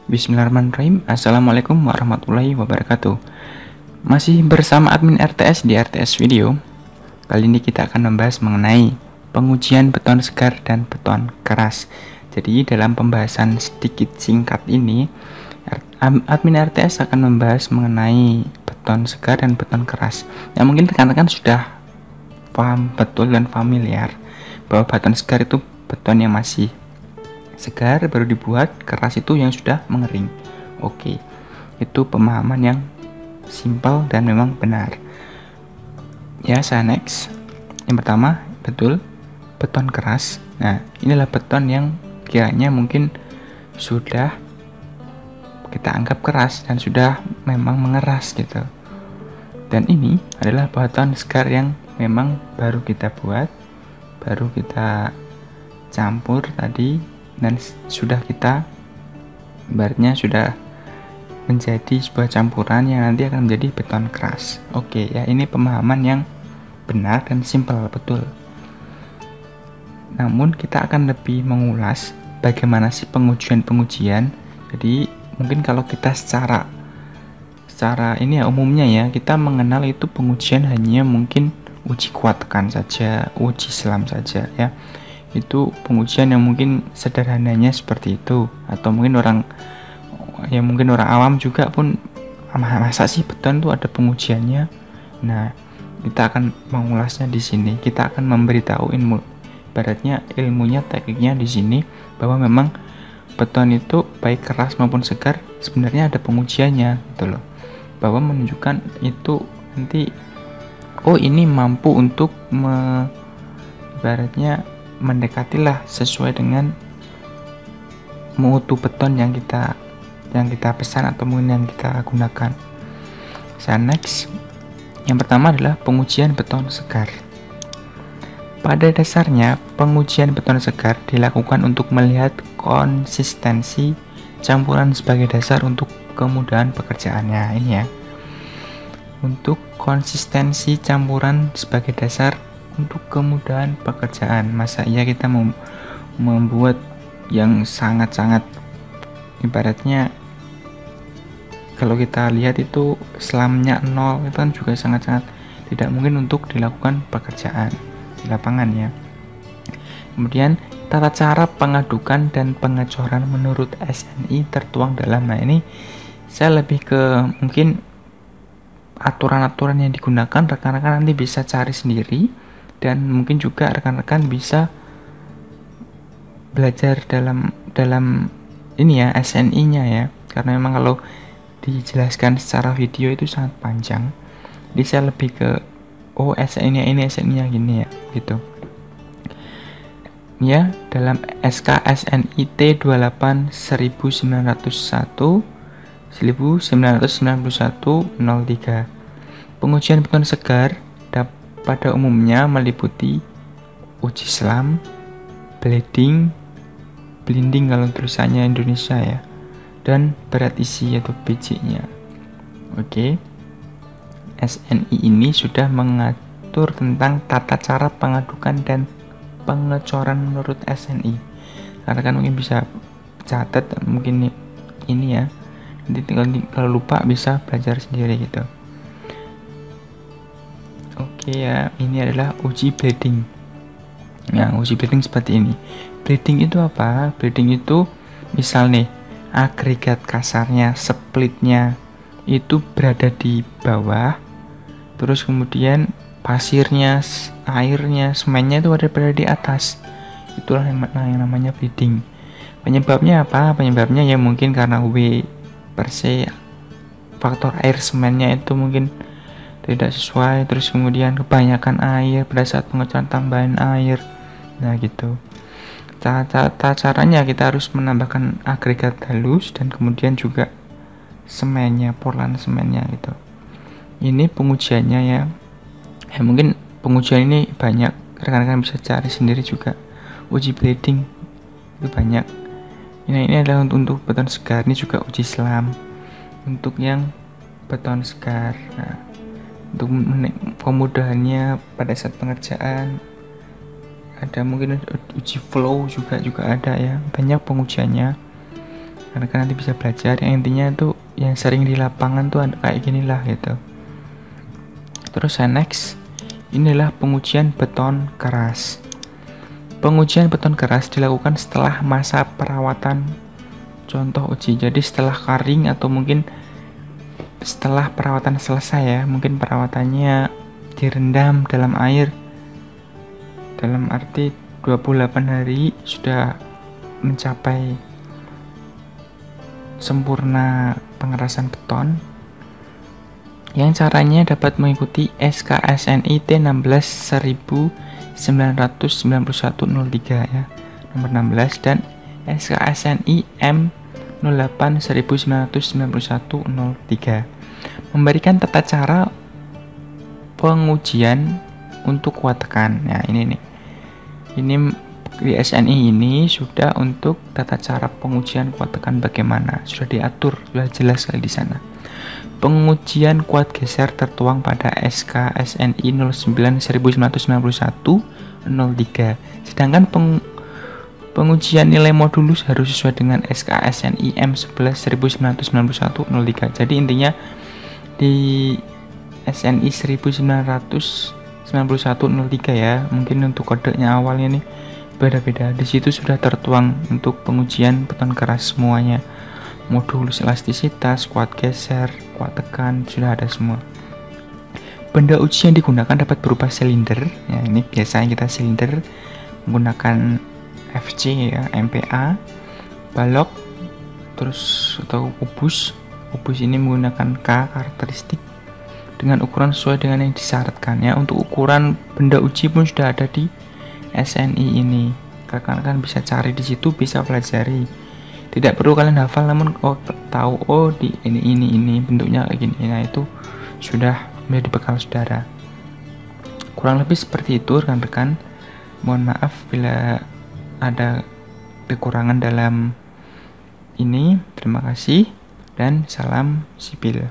Bismillahirrahmanirrahim. Assalamualaikum warahmatullahi wabarakatuh. Masih bersama admin RTS di RTS Video. Kali ini kita akan membahas mengenai pengujian beton segar dan beton keras. Jadi dalam pembahasan sedikit singkat ini, admin RTS akan membahas mengenai beton segar dan beton keras. Ya mungkin rekan-rekan sudah paham betul dan familiar bahwa beton segar itu beton yang masih segar baru dibuat, keras itu yang sudah mengering. Oke, itu pemahaman yang simpel dan memang benar. Ya, saya next. Yang pertama, betul, beton keras. Nah, inilah beton yang kiranya mungkin sudah kita anggap keras dan sudah memang mengeras gitu. Dan ini adalah beton segar yang memang baru kita buat, baru kita campur tadi, dan sudah kita ibaratnya sudah menjadi sebuah campuran yang nanti akan menjadi beton keras. Oke ya, ini pemahaman yang benar dan simpel betul. Namun kita akan lebih mengulas bagaimana sih pengujian. Jadi mungkin kalau kita secara ini ya umumnya ya, kita mengenal itu pengujian hanya mungkin uji kuat tekan saja, uji selam saja ya. Itu pengujian yang mungkin sederhananya seperti itu, atau mungkin orang awam juga pun masa sih beton tuh ada pengujiannya. Nah, kita akan mengulasnya di sini. Kita akan memberitahu ibaratnya ilmunya, tekniknya di sini, bahwa memang beton itu baik keras maupun segar sebenarnya ada pengujiannya gitu loh, bahwa menunjukkan itu nanti ini mampu untuk ibaratnya mendekatilah sesuai dengan mutu beton yang kita pesan atau mungkin yang kita gunakan. Next, yang pertama adalah pengujian beton segar. Pada dasarnya, pengujian beton segar dilakukan untuk melihat konsistensi campuran sebagai dasar untuk kemudahan pekerjaannya. Ini ya, untuk konsistensi campuran sebagai dasar untuk kemudahan pekerjaan. Masa iya kita membuat yang sangat-sangat ibaratnya kalau kita lihat itu selamnya 0, itu kan juga sangat-sangat tidak mungkin untuk dilakukan pekerjaan di lapangan ya. Kemudian tata cara pengadukan dan pengecoran menurut SNI tertuang dalam, nah ini saya lebih ke mungkin aturan-aturan yang digunakan rekan-rekan nanti bisa cari sendiri, dan mungkin juga rekan-rekan bisa belajar dalam ini ya, SNI-nya ya, karena memang kalau dijelaskan secara video itu sangat panjang. Jadi saya lebih ke SNI-nya ini, SNI-nya gini ya, gitu. Ya, dalam SK SNI T28 1901 03. Pengujian beton segar pada umumnya meliputi uji selam, blending kalau tulisannya Indonesia ya, dan berat isi atau BJ-nya. Oke. SNI ini sudah mengatur tentang tata cara pengadukan dan pengecoran menurut SNI. Karena kan mungkin bisa catat mungkin ini ya. Nanti kalau lupa bisa belajar sendiri gitu. Oke ya, ini adalah uji blending. Nah, uji blending seperti ini. Blending itu apa? Blending itu misal nih, agregat kasarnya, splitnya itu berada di bawah, terus kemudian pasirnya, airnya, semennya itu berada di atas. Itulah yang namanya blending. Penyebabnya apa? Penyebabnya ya mungkin karena W per se, faktor air semennya itu mungkin tidak sesuai, terus kemudian kebanyakan air pada saat pengecoran, tambahan air. Nah gitu. Caranya kita harus menambahkan agregat halus dan kemudian juga semennya, portland semennya gitu. Ini pengujiannya ya. Mungkin pengujian ini banyak, rekan-rekan bisa cari sendiri juga. Uji blending itu banyak. Ini adalah untuk beton segar. Ini juga uji selam untuk yang beton segar. Nah, untuk kemudahannya pada saat pengerjaan ada mungkin uji flow juga ada ya, banyak pengujiannya. karena kan nanti bisa belajar. Yang intinya tuh yang sering di lapangan tuh kayak gini lah gitu. Terus next, inilah pengujian beton keras. Pengujian beton keras dilakukan setelah masa perawatan contoh uji. Jadi setelah kering atau mungkin setelah perawatan selesai ya, mungkin perawatannya direndam dalam air dalam arti 28 hari sudah mencapai sempurna pengerasan beton, yang caranya dapat mengikuti SKSNI T16 1991-03 ya, nomor 16, dan SKSNI M08 1991-03, memberikan tata cara pengujian untuk kuat tekan. Nah, ini di SNI ini sudah untuk tata cara pengujian kuat tekan bagaimana, sudah diatur, sudah jelas sekali di sana. Pengujian kuat geser tertuang pada SKSNI 09 1991-03. Sedangkan pengujian nilai modulus harus sesuai dengan SKSNI M11 1991-03. Jadi intinya di SNI 1991-03 ya, mungkin untuk kodenya awalnya nih beda-beda. Di situ sudah tertuang untuk pengujian beton keras semuanya. Modulus elastisitas, kuat geser, kuat tekan, sudah ada semua. Benda uji yang digunakan dapat berupa silinder. Ya, ini biasanya kita silinder menggunakan FC ya, MPa, balok, terus atau kubus. Kubus ini menggunakan K karakteristik dengan ukuran sesuai dengan yang disyaratkan ya. Untuk ukuran benda uji pun sudah ada di SNI ini. Kalian bisa cari di situ, bisa pelajari. Tidak perlu kalian hafal, namun tahu di ini bentuknya kayak gini. Nah, itu sudah menjadi bekal saudara. Kurang lebih seperti itu rekan-rekan. Mohon maaf bila ada kekurangan dalam ini. Terima kasih dan salam sipil.